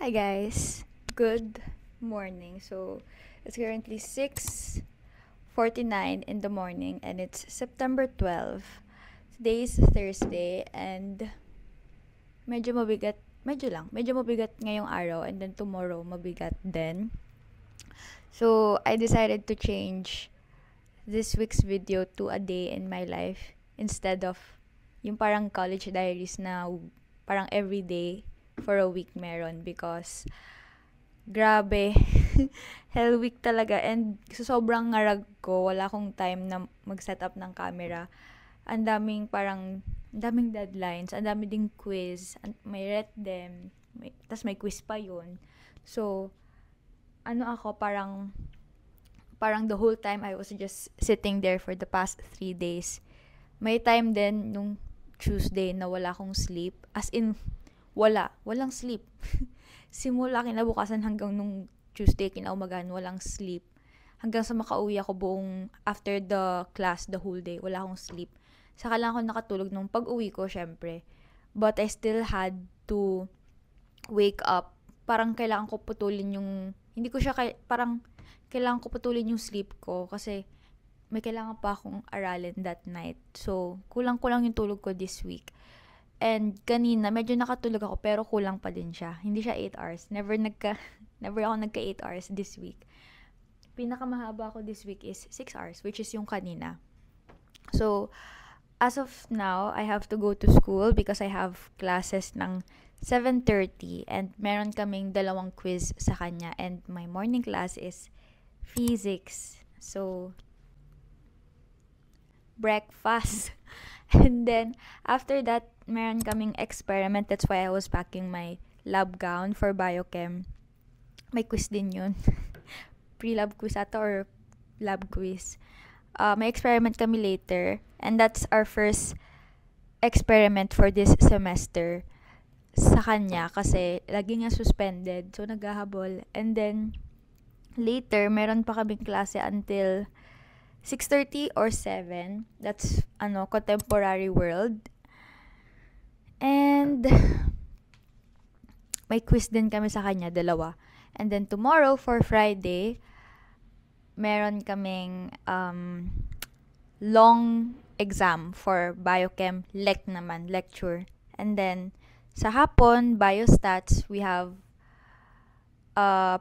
Hi guys, good morning. So it's currently 6:49 in the morning and it's September 12. Today is Thursday and medyo mabigat ngayong araw and then tomorrow mabigat din. So I decided to change this week's video to a day in my life instead of yung parang college diaries na parang everyday for a week meron because grabe hell week talaga and sa sobrang ngarag ko wala akong time na mag-set up ng camera. Ang daming deadlines, ang dami ding quiz, may ret dem, tas may quiz pa yun. So ako parang the whole time I was just sitting there for the past 3 days. May time din nung Tuesday na wala akong sleep, as in walang sleep. Simula kinabukasan hanggang nung Tuesday kinaumagahan, walang sleep. Hanggang sa makauwi ako buong after the class, the whole day, wala akong sleep. Saka lang ako nakatulog nung pag-uwi ko, syempre. But I still had to wake up. Parang kailangan ko putulin yung, parang kailangan ko putulin yung sleep ko kasi may kailangan pa akong aralin that night. So, kulang-kulang yung tulog ko this week. And kanina, medyo nakatulog ako pero kulang pa din siya. Hindi siya 8 hours. Never ako nagka 8 hours this week. Pinakamahaba ko this week is 6 hours, which is yung kanina. So, as of now, I have to go to school because I have classes ng 7:30 and meron kaming 2 quiz sa kanya and my morning class is physics. So, breakfast. And then, after that, meron kaming experiment. That's why I was packing my lab gown for biochem. May quiz din yun. Pre-lab quiz ata or lab quiz. May experiment kami later. And that's our first experiment for this semester sa kanya kasi lagi nga suspended. So, naghahabol. And then, later, meron pa kaming klase until 6:30 or 7. That's contemporary world. And may quiz din kami sa kanya, 2. And then tomorrow for Friday, meron kaming long exam for biochem lecture. And then sa hapon, biostats, we have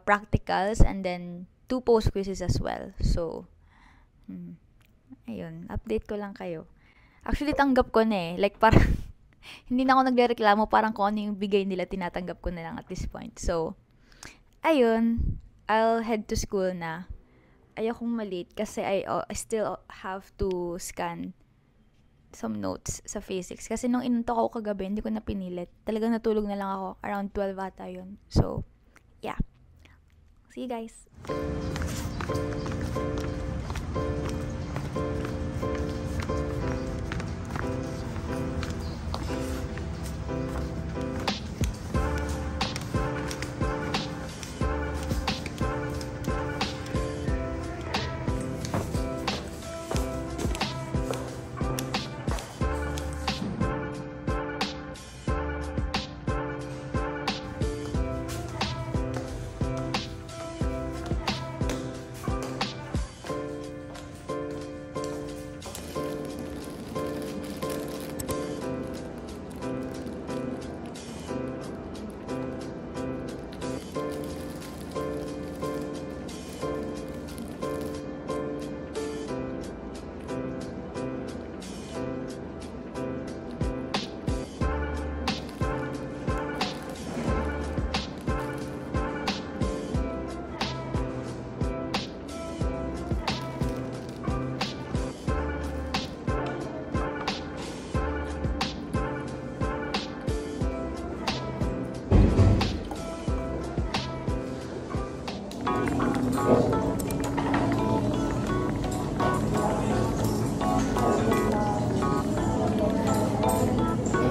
practicals and then 2 post quizzes as well. So ayun, update ko lang kayo. Actually, tanggap ko na eh. Like, parang, hindi na ako nagrereklamo. Parang kung ano yung bigay nila, tinatanggap ko na lang at this point. So, ayun, I'll head to school na. Ayokong malate kasi I still have to scan some notes sa physics. Kasi nung inuntok ako kagabi, hindi ko na pinilit. Talagang natulog na lang ako. Around 12 ata yun. So, yeah. See you guys.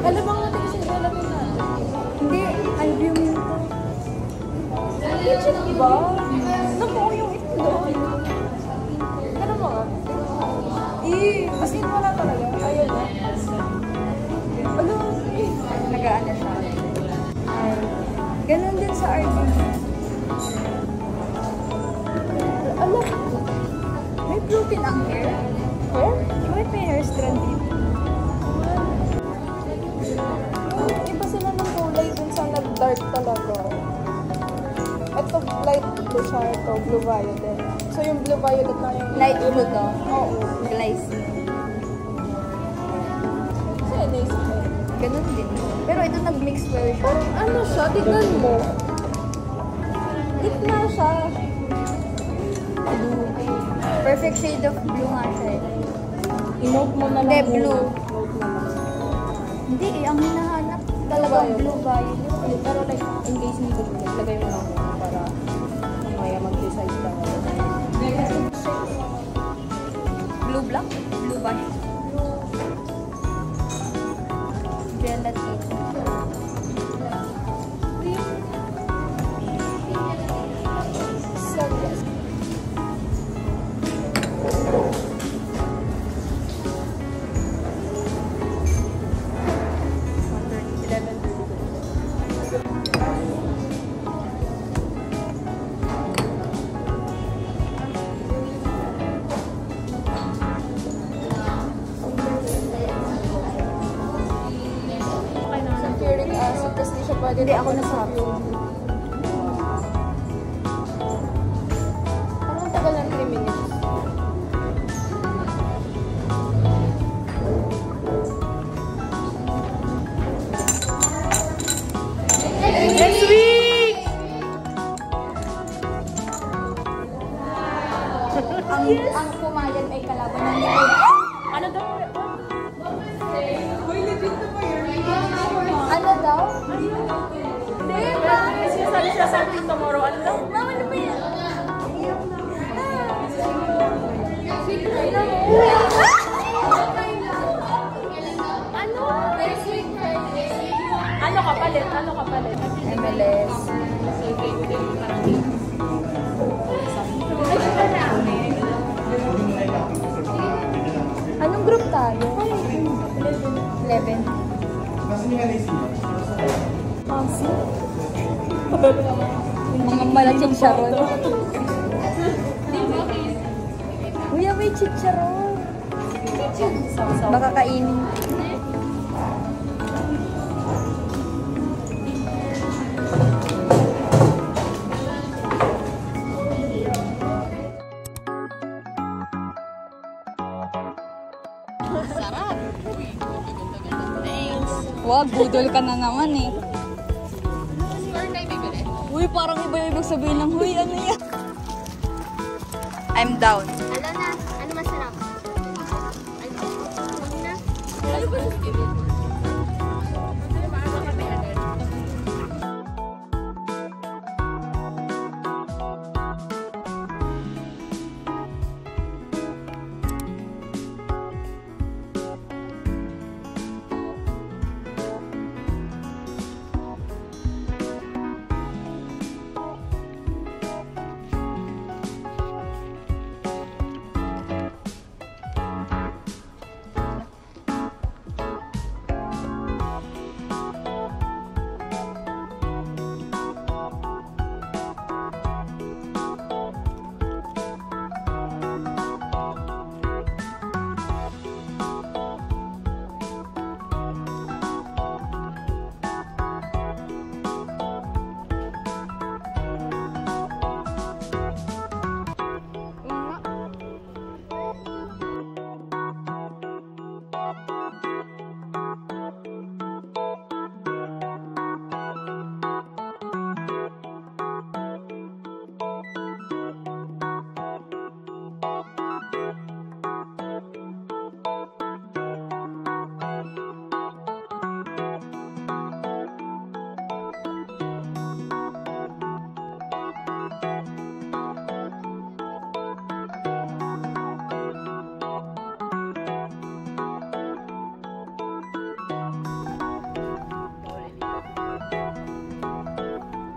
Alam mo nga kasi wala ko na. Hindi, albumin ko. Legit, diba? Nabuo yung itlog. Ano mo nga? As in, wala talaga. Ayun na. Ano? Nag-aano siya. Ganon din sa RD. Alam, May protein ang hair. hair? Bakit may hair strand dito? Iba sila ng kulay dun sa nag-dark talaga. Ito light blue siya, ito blue violet. So yung blue violet na yung Light blue to. Oo. Glaze. Kasi naisip ko. Ganon din. Pero ito nag-mix version. Parang ano siya, tignan mo. Gitna siya. Blue. Perfect shade of blue nga siya eh. I-note mo na lang. Hindi, muna. blue. Note mo lang. Hindi eh, ang hinahanap talagang blue violet. Pero like, in case hindi ko blue, lagay mo lang muna para mamaya mag-decide lang. Blue black? Blue violet. Gelatin. So, yes. Sulfuric acid, tapos di siya pwede. Hindi, ako nasarap yun. Parang tagal ng 3 minutes. Next week! ang pumayag ay kalaban ng likod. Ano daw? Ano daw? Hindi, kasi sabi siya something tomorrow. Ano daw? Mama, ano ba yan? Ano? Ano kapalit? Ano kapalit? MLS. Anong group tayo? 11. Kasi? Mga malaking sharon. Kuya, may chicharon. Baka kainin. Wow, budol ka na naman eh. Uy, parang iba yung ibig sabihin ng, huy, ano yan? I'm down. Ano na? Ano masarap? Ano na? Ano ba siya?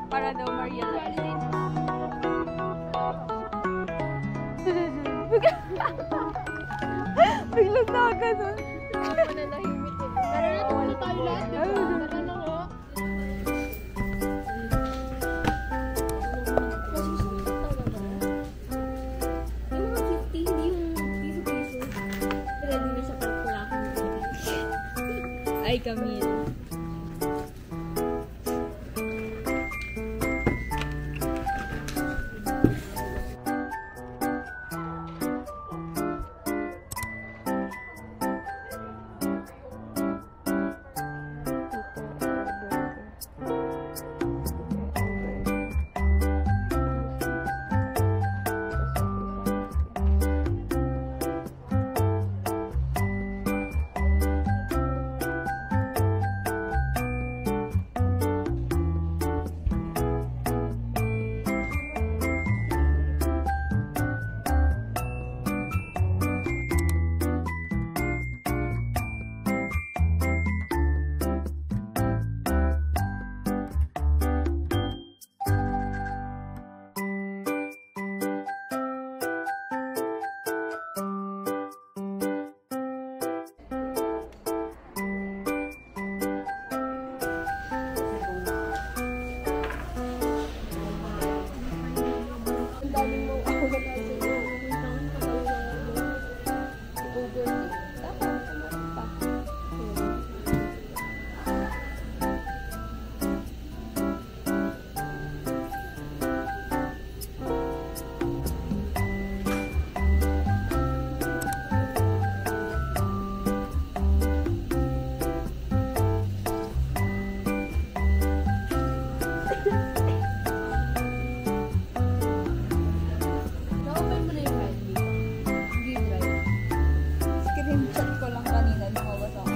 Para daw ma-realize. Biglang na ganun. Mananahimik eh. Tara na, tayo lahat. Tara na, oh. Hi, Camille. Screenshot ko lang kanina, lumabas ako.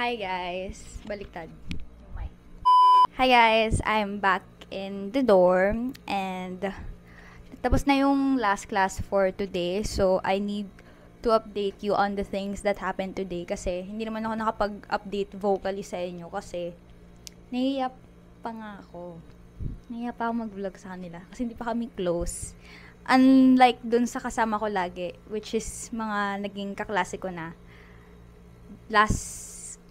Hi guys, baliktad. Hi guys, I'm back in the dorm and tapos na yung last class for today, so I need to update you on the things that happened today kasi hindi naman ako nakapag-update vocally sa inyo kasi nahiya pa nga ako. Nahiya pa ako mag-vlog sa kanila kasi hindi pa kami close. Unlike dun sa kasama ko lagi, which is mga naging kaklase ko na.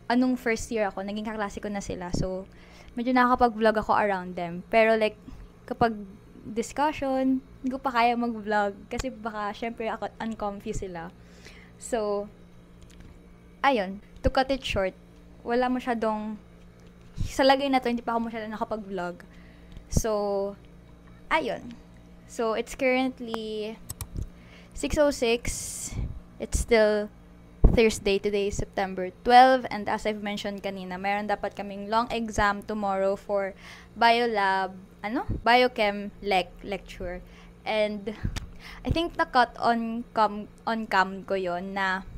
Anong first year ako, naging kaklase ko na sila. So, medyo nakakapag-vlog ako around them. Pero like, kapag discussion, hindi ko pa kaya mag-vlog. Kasi baka, syempre, ako uncomfy sila. So, ayun. To cut it short, wala masyadong, sa lagay na to, hindi pa ako masyadong nakapag-vlog. So, ayun. So, it's currently 6:06. It's still Thursday, today is September 12, and as I've mentioned kanina, meron dapat kaming long exam tomorrow for biolab, biochem lecture. And I think na-cut on cam ko yon na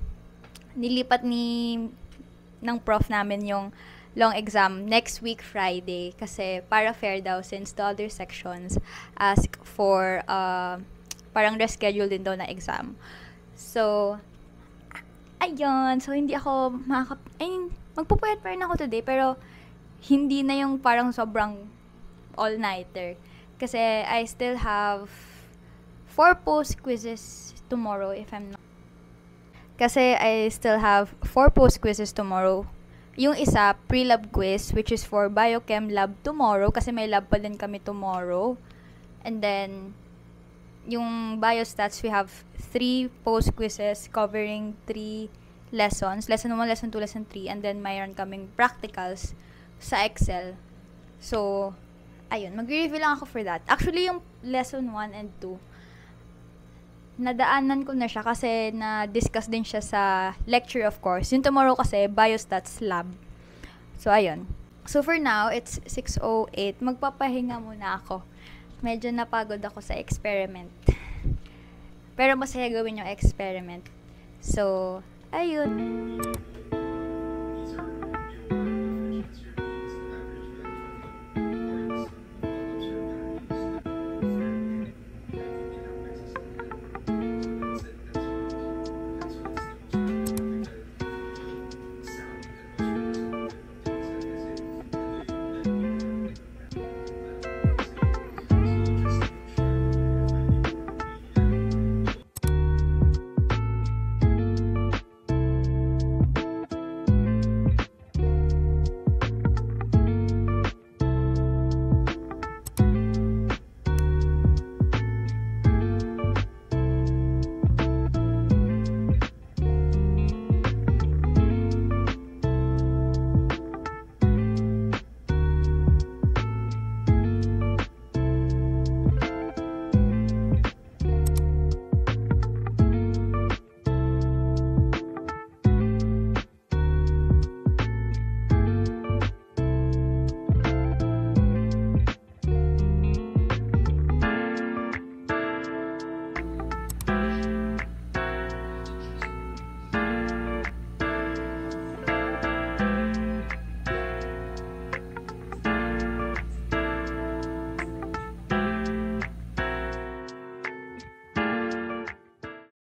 nilipat ng prof namin yung long exam next week Friday kasi para fair daw since the other sections ask for parang reschedule din daw na exam. So, ayun. So, hindi ako magpupuyat pa rin ako today, pero hindi na yung parang sobrang all-nighter. Kasi I still have 4 post-quizzes tomorrow if I'm not. Kasi I still have 4 post-quizzes tomorrow. Yung isa, pre-lab quiz, which is for biochem lab tomorrow, kasi may lab pa din kami tomorrow. And then, yung biostats, we have 3 post-quizzes covering 3 lessons. Lesson 1, lesson 2, lesson 3. And then, mayroon kaming practicals sa Excel. So, ayun. Mag-review lang ako for that. Actually, yung lesson 1 and 2, nadaanan ko na siya kasi na-discuss din siya sa lecture, of course. Yung tomorrow kasi, biostats lab. So, ayun. So, for now, it's 6:08. Magpapahinga muna ako. Medyo napagod ako sa experiment. Pero masaya gawin yung experiment. So, ayun.